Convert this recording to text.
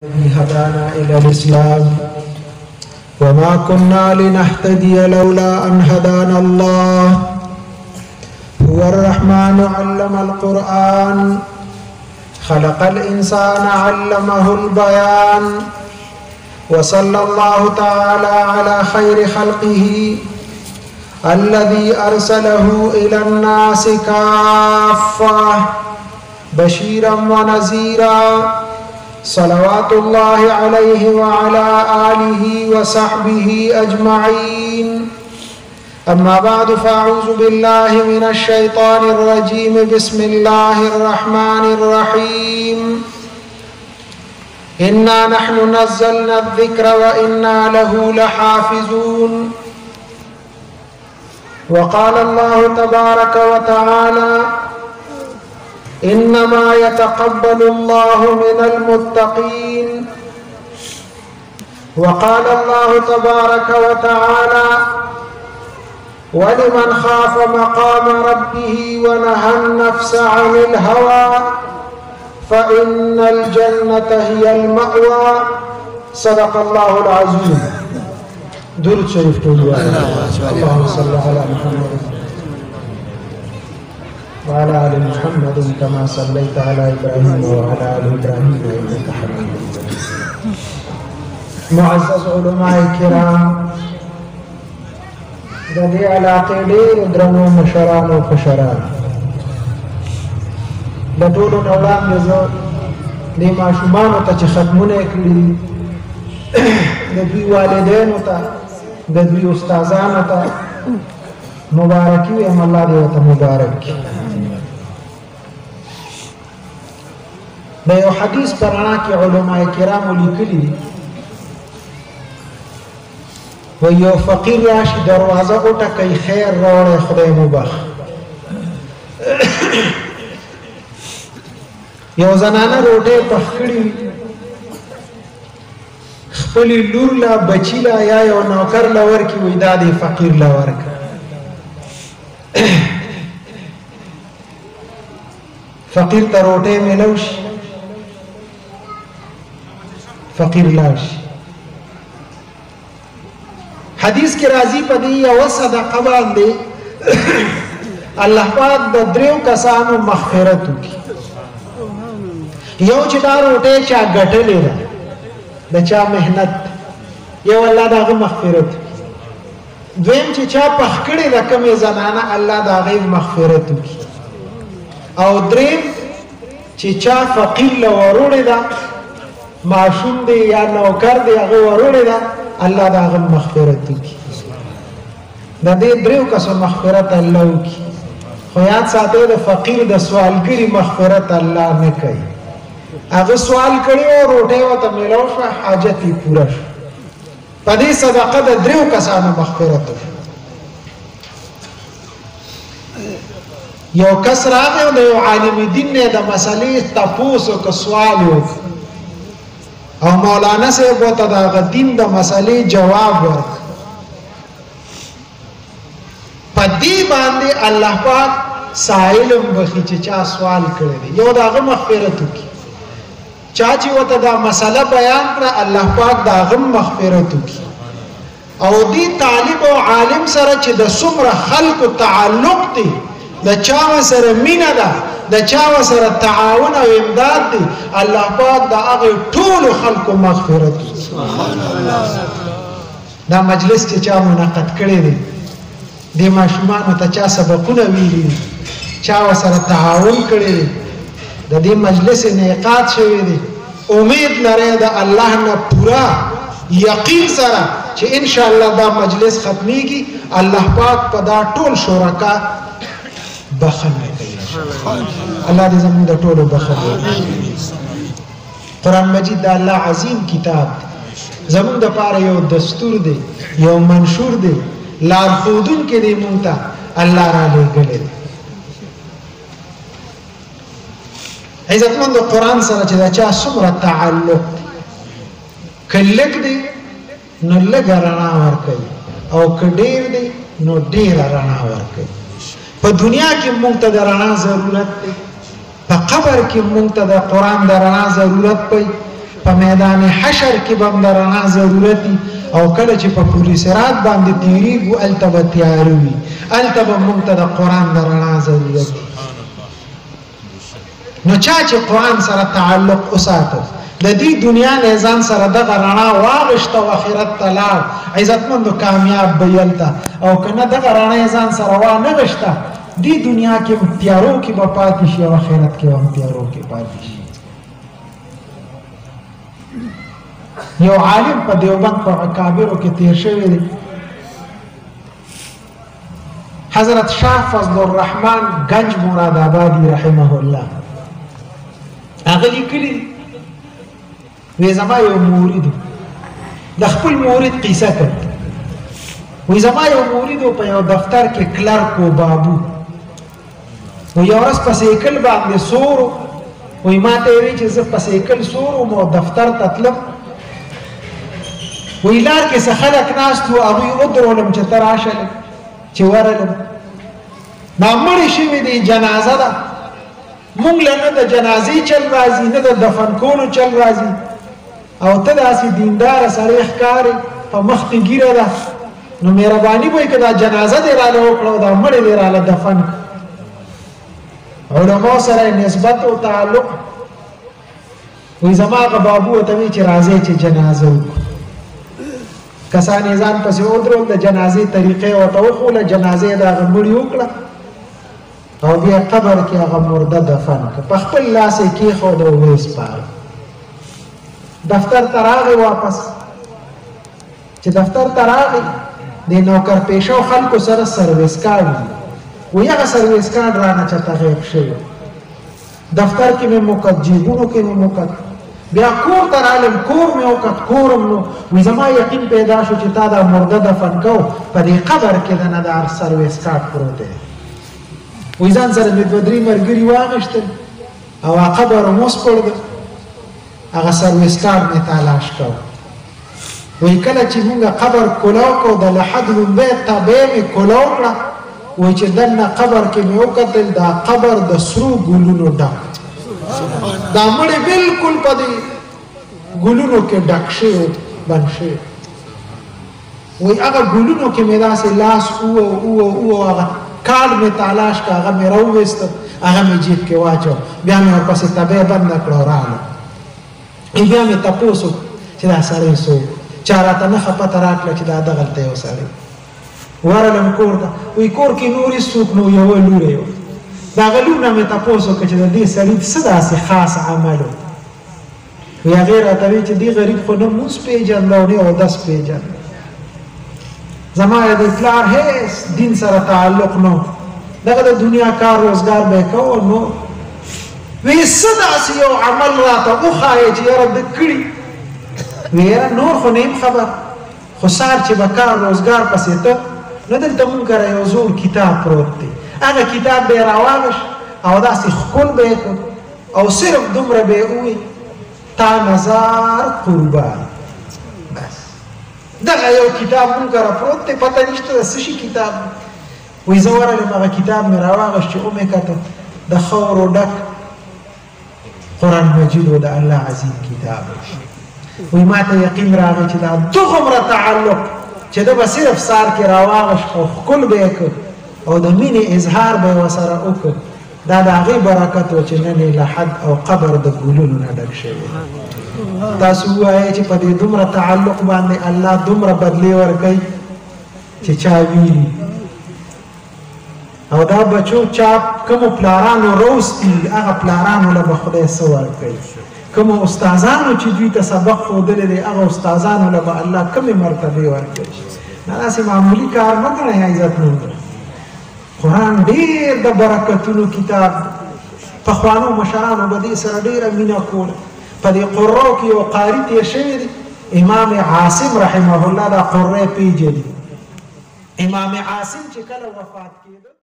هدانا إلى الإسلام وما كنا لنهتدي لولا أن هدانا الله هو الرحمن علم القرآن خلق الإنسان علمه البيان وصلى الله تعالى على خير خلقه الذي أرسله إلى الناس كافة بشيرا ونذيرا صلوات الله عليه وعلى آله وصحبه أجمعين أما بعد فأعوذ بالله من الشيطان الرجيم بسم الله الرحمن الرحيم إنا نحن نزلنا الذكر وإنا له لحافظون وقال الله تبارك وتعالى إنما يتقبل الله من المتقين وقال الله تبارك وتعالى ولمن خاف مقام ربه ونهى النفس عن الهوى فإن الجنة هي المأوى صدق الله العظيم. درود شريف تقولوا اللهم صل على محمد وعلى آل محمد كما صليت على إبراهيم وعلى آل إبراهيم إنك حميد مجيد. معزز علماء کرام د دې علاقې ډېر درنو مشران او خشران د ټولو نه وړاندې زه دې ماشومانو ته چې ختمونه یې کړي د دوی والدینو ته د دوی استادانو ته مبارکي وایم الله دې ورته مبارک کړي. د یو حدیث په رڼا کې علماء کرامو لیکلي دي و یو فقیر راشي دروازه وټکوي خیر راوړی خدای مو بخ. یو زنانه روټۍ پخ کړي خپلې لور له بچي له یا یو نوکر له ورکړي وایي دا دې فقیر له ورکړه. فقیر ته روټۍ میلو شي فقیر لاړ شي. حدیث کې راځي په دې یوه صدقه باندې الله پاک د دریو کسانو مغفرت وکړي. یو چې دا روټۍ چا ګټلې ده د چا محنت یو الله د هغه مغفرت وکړي. دویم چې چا پخ کړې ده کومې زنانه الله د هغې مغفرت وکړي. او دریم چې چا فقیر له وروړې ده معشوم دی یا نوکر دی هغه وروړې ده الله د هغه مغفرت وکړي. د دې دریو کسو مغفرت الله وکړي. خو یاد ساتئ د فقیر د سوالګري مغفرت الله نه کوي. هغه سوال کړی او روټۍ ورته میلاو شوه حاجت یې پوره شو. په دې صدقه د دریو کسانو مغفرت وشو. یو کس راغی او د یو عالم دین نه د مسلې تپوس او سوال وکړ او مولانا صاحب ورته د هغه دین د مسلې جواب ورکړ. په دې باندې الله پاک سائل هم بخي چې چا سوال کړی دی یو د هغه مغفرت وکړي. چا چې ورته دا مسله بیان کړه الله پاک د هغه مغفرت وکړي. او دې طالب او عالم سره چې د څومره خلکو تعلق دی د چا سره مینه ده د چا سره تعاون او امداد دی الله پاک د هغه ټولو خلکو مغفرت وکړي. دا مجلس چې چا منعقد کړی دی دې ماشومانو ته چا سبقونه ویلي چا سره تعاون کړی دی د دې مجلس انعقاد شوی دی. امید لرئ د الله نه پورا یقین سره چې ان شاء الله دا مجلس ختمیږي الله پاک په دا ټول شرکا بخنه کوي. الله دې زموږ د ټولو بخنه. قرآن مجید د الله عظیم کتاب زموږ د پاره یو دستور دی یو منشور دی لارښودونکی دی مونږ ته الله را لېږلی دی. عزتمند قرآن سره چې دا چا څومره تعلق که لږ دی نو لږه رڼا ورکوي او که ډېر دی نو ډېره رڼا ورکوي. په دنیا کې مونږ ته د رڼا ضرورت دی په قبر کې مونږ ته د قرآن د رڼا ضرورت پي په میدان حشر کې به هم د رڼا ضرورت او کله چې په پل صراط باندې تېرېږو هلته به تیاره وي هلته به موږ ته د قرآن د رڼا ضرورت وي نو چا چې قرآن سره تعلق وساته د دې دنیا نه ځان سره دغه رڼا واغشته او آخرت ته لاړ عزتمند او کامیاب به هلته او که نه دغه رڼا یې ځان سره وانغشته دې دنیا کې هم تیارو کې به پاتې شي او آخرت کې هم تیارو کې پاتې شي یو عالم په دیوبند په اکابرو کې تیر شوی دی حضرت شاه فضل الرحمن گنج مراد آبادی رحمه الله هغه لیکلي وی زما یو مورید د خپل مورید قصه کوي وی زما یو مورید په یو دفتر کې کلرک و بابو و یو ورځ په سیکل باندې سورو وی ما ته وی چې زه په سیکل سورو مو دفتر ته تلم وی لار کې څه خلک ناست وو هغوی ودرولم چې ته راشه چې ورغلم دا مړې شوي دی جنازه ده مونږ له نه د جنازې چل راځي نه د دفن کولو چل راځي او ته داسې دینداره سړی ښکارې په مخ کې ګیره ده نو مهرباني به وي که دا جنازه دې راله وکړه او دا مړې دې راله دفن کړه علماو سره نسبت او تعلق وی زما هغه بابو ورته وی چې راځئ چې جنازه وکړو کسان یې ځان پسې ودرول د جنازې طریقې ورته وښوله جنازې یې د هغه مړي وکړه او بیا قبر کې هغه مرده دفن کړه په خپل لاس یې کېښود او ویې سپاره دفتر ته راغی واپس چې دفتر ته راغی د نوکر پیشو خلکو سره سرویس کارډ وي هغه سرویس کارډ رانه چېرته غیب شوی دفتر کې مې موکت جیبونو کې مې موکت بیا کور ته رالم کور مې وکت کورم نو وی زما یقین پیدا شو چې تا دا مرده دفن کو په دې قبر کې د نه د سرویس کارډ پروت دی وی ځان سره مې دوه درې ملګري واغېشتل او قبر هم وسپړده هغه سرویس کارډ مې تلاش کو وی کله چې مونږ قبر کولاو کو د لحد لومبۍ تابع مې کولاو کړه وی چې دننه قبر کې مې وکتل دا قبر د سرو ګلونو ډک دا مړی بالکل په دې ګلونو کې ډک شوی بند شوی وی هغه ګلونو کې مې داسې لاس اوه هغه کارډ مې تلاش کړه هغه مې راوویسته هغه مې جیب کې واچو بیا مې ورپسې طبیعه بنده کړه او راغلم بیا مې تپوس وکړو چې دا سړی څوک چا راته نښه پته راکړه چې دا دغلته یو سړی ورغلم کور ته وی کور کې نور هېڅوک نو یوه لوری وه د هغه لور نه مې تپوس وکړه چې د دې سړي څه داسې خاص عمل و وی هغې راته وی چې دې غریب خو نه مونځ پېژنده او نه اودس پېژنده زما د پلار هیڅ دین سره تعلق نه دغه د دنیا کار روزګار به یې کوو نو وی څه داسې یو عمل راته وښایې چې یاره ده کړي وی یاره نور خو نه یم خبر خو سهار چې به کار روزګار پسې ته نو دلته مونږ کره یو زوړ کتاب پروت دی هغه کتاب به یې راواغش او داسې ښکل به یې کړ او صرف دومره به یې ووی تا نظر قربان بس دغه یو کتاب مونږ کره پروت دی پته نشته د څه شي کتاب وی زه ورغلم هغه کتاب مې راواغش چې ومې کته د خاورو ډک قرآن مجید و د الله عظیم کتاب وی ما ته یقین راغی چې دا دومره تعلق چې ده به صرف سار کې راواغش او ښکل به یې کړ او د مینې اظهار به یې ورسره وکړ دا د هغې برکت و چې نن یې لحد او قبر د ګلونو نه ډک شوی تاسو ووایئ چې په دې دومره تعلق باندې الله دومره بدلې ورکوي چې چا ویلي او دا بچو چا کومو پلارانو روستي هغه پلارانو له به خدای څه ورکوي کومو استادانو چې دوی ته سبق ښودلی دی هغه استادانو له به الله کومې مرتبې ورکوي دا داسې معمولي کار مه ګڼئ عزتمند قرآن ډېر د برکتونو کتاب پخوانو مشرانو به دې سره ډېره مینه کوله په دې قراو کې یو قاري تېر شوی دی امام عاصم رحمه الله دا قرې پیژني امام عاصم چې کله وفات کېده